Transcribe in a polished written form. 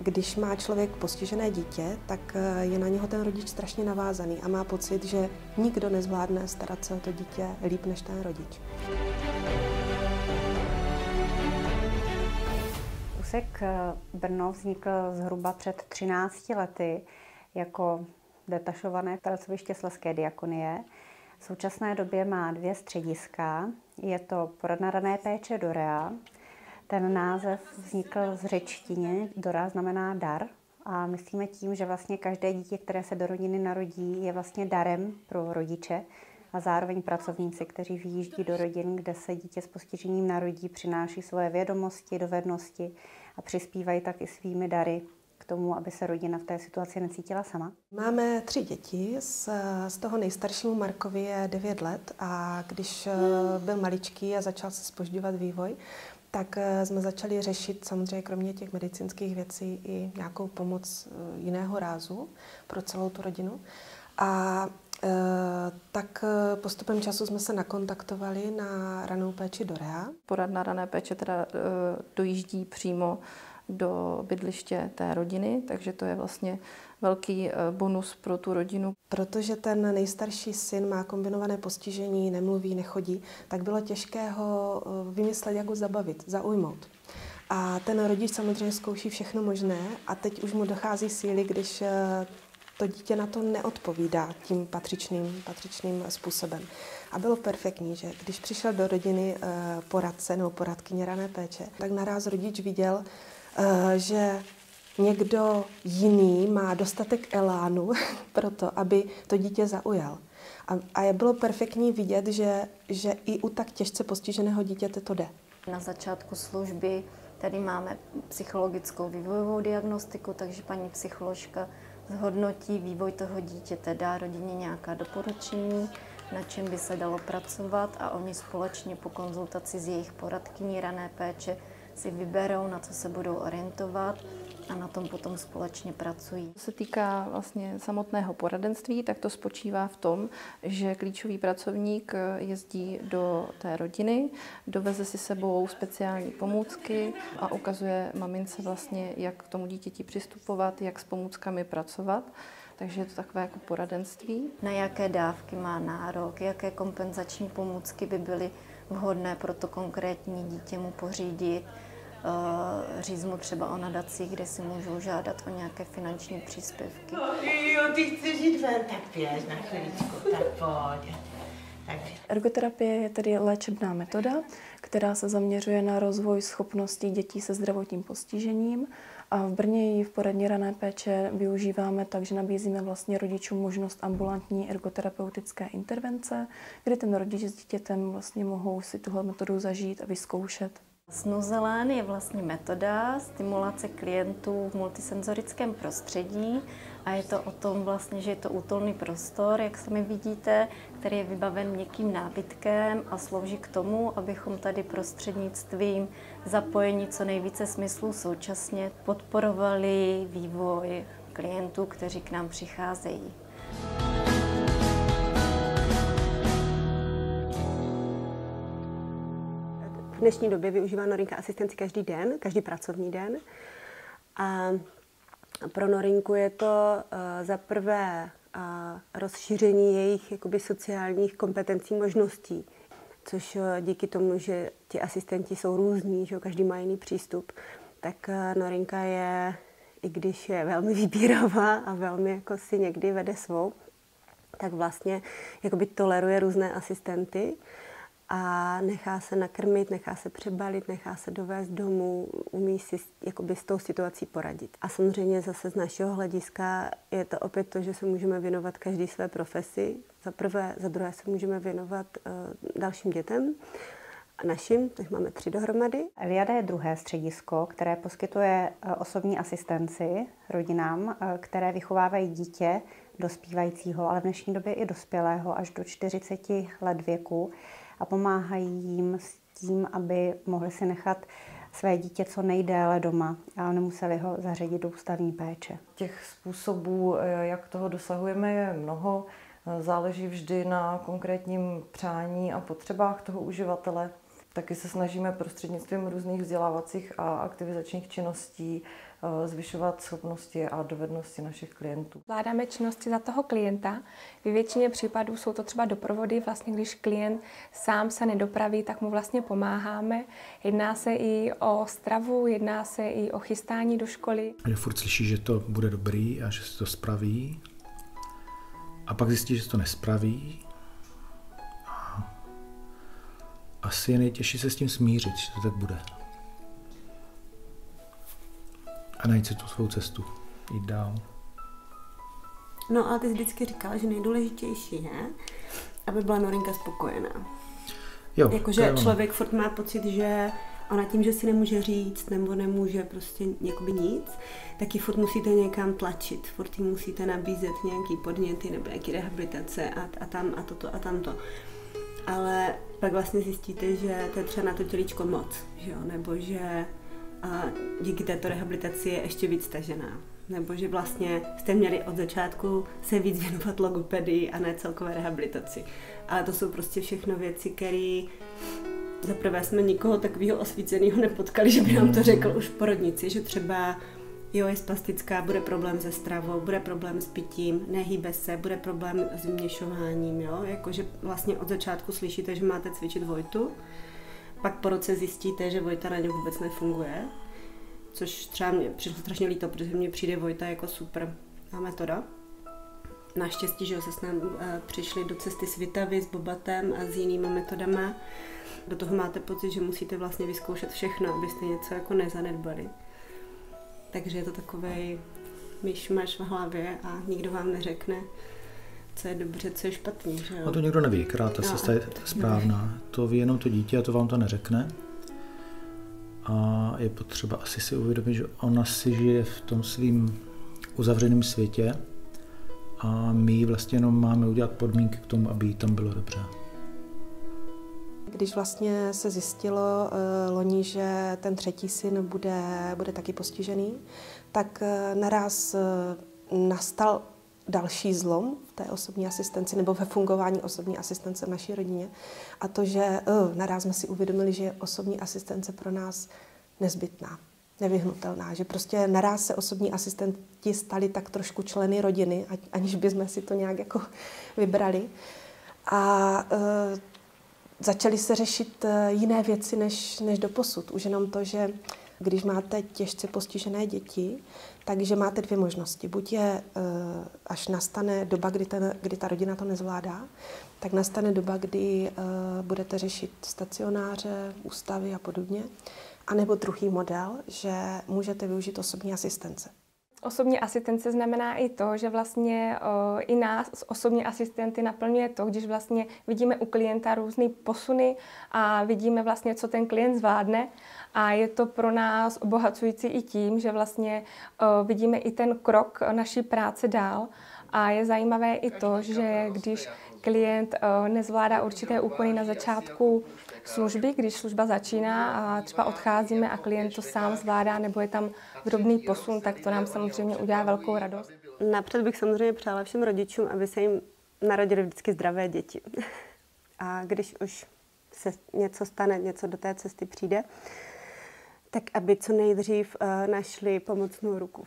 Když má člověk postižené dítě, tak je na něho ten rodič strašně navázaný a má pocit, že nikdo nezvládne starat se o to dítě líp než ten rodič. Úsek Brno vznikl zhruba před 13 lety jako detašované pracoviště Slezské diakonie. V současné době má 2 střediska. Je to poradna rané péče Dorea. Ten název vznikl z řečtiny. Dora znamená dar. A myslíme tím, že vlastně každé dítě, které se do rodiny narodí, je vlastně darem pro rodiče. A zároveň pracovníci, kteří vyjíždí do rodin, kde se dítě s postižením narodí, přináší svoje vědomosti, dovednosti a přispívají tak i svými dary k tomu, aby se rodina v té situaci necítila sama. Máme 3 děti, z toho nejstaršímu Markovi je 9 let a když byl maličký a začal se zpožďovat vývoj, tak jsme začali řešit samozřejmě kromě těch medicínských věcí i nějakou pomoc jiného rázu pro celou tu rodinu. A tak postupem času jsme se nakontaktovali na ranou péči Dorea. Poradna rané péče teda dojíždí přímo do bydliště té rodiny, takže to je vlastně velký bonus pro tu rodinu. Protože ten nejstarší syn má kombinované postižení, nemluví, nechodí, tak bylo těžké ho vymyslet, jak ho zabavit, zaujmout. A ten rodič samozřejmě zkouší všechno možné a teď už mu dochází síly, když to dítě na to neodpovídá tím patřičným způsobem. A bylo perfektní, že když přišel do rodiny poradce nebo poradkyně rané péče, tak naráz rodič viděl, že někdo jiný má dostatek elánu pro to, aby to dítě zaujal. A bylo perfektní vidět, že i u tak těžce postiženého dítěte to jde. Na začátku služby tady máme psychologickou vývojovou diagnostiku, takže paní psycholožka zhodnotí vývoj toho dítěte, dá rodině nějaká doporučení, na čem by se dalo pracovat a oni společně po konzultaci s jejich poradkyní rané péče si vyberou, na co se budou orientovat a na tom potom společně pracují. Co se týká vlastně samotného poradenství, tak to spočívá v tom, že klíčový pracovník jezdí do té rodiny, doveze si sebou speciální pomůcky a ukazuje mamince vlastně, jak k tomu dítěti přistupovat, jak s pomůckami pracovat. Takže je to takové jako poradenství. Na jaké dávky má nárok, jaké kompenzační pomůcky by byly vhodné pro to konkrétní dítě mu pořídit. Říct mu třeba o nadacích, kde si můžou žádat o nějaké finanční příspěvky. Jo, ty chceš jít ven, tak běž na chviličku, tak pojď. Ergoterapie je tedy léčebná metoda, která se zaměřuje na rozvoj schopností dětí se zdravotním postižením. A v Brně ji v poradně rané péče využíváme tak, že nabízíme vlastně rodičům možnost ambulantní ergoterapeutické intervence, kdy ten rodič s dítětem vlastně mohou si tuhle metodu zažít a vyzkoušet. Snuzelen je vlastně metoda stimulace klientů v multisenzorickém prostředí a je to o tom vlastně, že je to útulný prostor, jak sami vidíte, který je vybaven měkkým nábytkem a slouží k tomu, abychom tady prostřednictvím zapojení co nejvíce smyslů současně podporovali vývoj klientů, kteří k nám přicházejí. V dnešní době využívá Norinka asistenci každý den, každý pracovní den. A pro Norinku je to za prvé rozšíření jejich jakoby sociálních kompetencí, možností, což díky tomu, že ti asistenti jsou různí, že každý má jiný přístup, tak Norinka je, i když je velmi výběrová a velmi jako si někdy vede svou, tak vlastně jakoby toleruje různé asistenty a nechá se nakrmit, nechá se přebalit, nechá se dovést domů, umí si jakoby s tou situací poradit. A samozřejmě zase z našeho hlediska je to opět to, že se můžeme věnovat každý své profesi. Za prvé, za druhé se můžeme věnovat dalším dětem, našim, takže máme 3 dohromady. Eliada je druhé středisko, které poskytuje osobní asistenci rodinám, které vychovávají dítě dospívajícího, ale v dnešní době i dospělého až do 40 let věku a pomáhají jim s tím, aby mohli si nechat své dítě co nejdéle doma a nemuseli ho zařadit do ústavní péče. Těch způsobů, jak toho dosahujeme, je mnoho. Záleží vždy na konkrétním přání a potřebách toho uživatele. Taky se snažíme prostřednictvím různých vzdělávacích a aktivizačních činností zvyšovat schopnosti a dovednosti našich klientů. Zvládáme činnosti za toho klienta. Ve většině případů jsou to třeba doprovody, vlastně když klient sám se nedopraví, tak mu vlastně pomáháme. Jedná se i o stravu, jedná se i o chystání do školy. Že furt slyší, že to bude dobrý a že se to spraví. A pak zjistí, že se to nespraví. A asi je nejtěžší se s tím smířit, že to tak bude. A najít si tu svou cestu, jít dál. No ale ty jsi vždycky říkala, že nejdůležitější je, aby byla Norinka spokojená. Jo, jakože člověk furt má pocit, že ona tím, že si nemůže říct nebo nemůže prostě jakoby nic, tak ji furt musíte někam tlačit, furt jí musíte nabízet nějaký podněty nebo nějaký rehabilitace a tam a toto a tamto. Ale pak vlastně zjistíte, že to je třeba na to tělíčko moc, že jo? Nebo že a díky této rehabilitaci je ještě víc stažená. Nebo že vlastně jste měli od začátku se víc věnovat logopedii a ne celkové rehabilitaci. Ale to jsou prostě všechno věci, které zaprvé jsme nikoho takového osvíceného nepotkali, že by nám to řekl už v porodnici, že třeba jo, je spastická, bude problém se stravou, bude problém s pitím, nehýbe se, bude problém s vyměšováním, jo? Jakože vlastně od začátku slyšíte, že máte cvičit Vojtu, pak po roce zjistíte, že Vojta na ně vůbec nefunguje, což třeba mě přišlo strašně líto, protože mně přijde Vojta jako super metoda. Naštěstí, že se s námi přišli do cesty s Vitavy, s Bobatem a s jinýma metodama. Do toho máte pocit, že musíte vlastně vyzkoušet všechno, abyste něco jako nezanedbali. Takže je to takovej myšmaš v hlavě a nikdo vám neřekne, co je dobře, co je špatný. Že jo? A to nikdo neví, která ta cesta je správná. To ví jenom to dítě a to vám to neřekne. A je potřeba asi si uvědomit, že ona si žije v tom svým uzavřeném světě a my vlastně jenom máme udělat podmínky k tomu, aby jí tam bylo dobře. Když vlastně se zjistilo loni, že ten třetí syn bude taky postižený, tak naraz nastal další zlom v té osobní asistenci nebo ve fungování osobní asistence v naší rodině. A to, že naraz jsme si uvědomili, že je osobní asistence pro nás nezbytná, nevyhnutelná. Že prostě naraz se osobní asistenti stali tak trošku členy rodiny, aniž bychom si to nějak jako vybrali. A začaly se řešit jiné věci než doposud. Už jenom to, že když máte těžce postižené děti, takže máte dvě možnosti. Buď je, až nastane doba, kdy ta rodina to nezvládá, tak nastane doba, kdy budete řešit stacionáře, ústavy a podobně. A nebo druhý model, že můžete využít osobní asistence. Osobní asistence znamená i to, že vlastně i nás, osobní asistenty, naplňuje to, když vlastně vidíme u klienta různé posuny a vidíme vlastně, co ten klient zvládne. A je to pro nás obohacující i tím, že vlastně vidíme i ten krok naší práce dál. A je zajímavé i to, že když klient nezvládá určité úkony na začátku služby, když služba začíná a třeba odcházíme a klient to sám zvládá nebo je tam drobný posun, tak to nám samozřejmě udělá velkou radost. Napřed bych samozřejmě přála všem rodičům, aby se jim narodily vždycky zdravé děti. A když už se něco stane, něco do té cesty přijde, tak aby co nejdřív našli pomocnou ruku.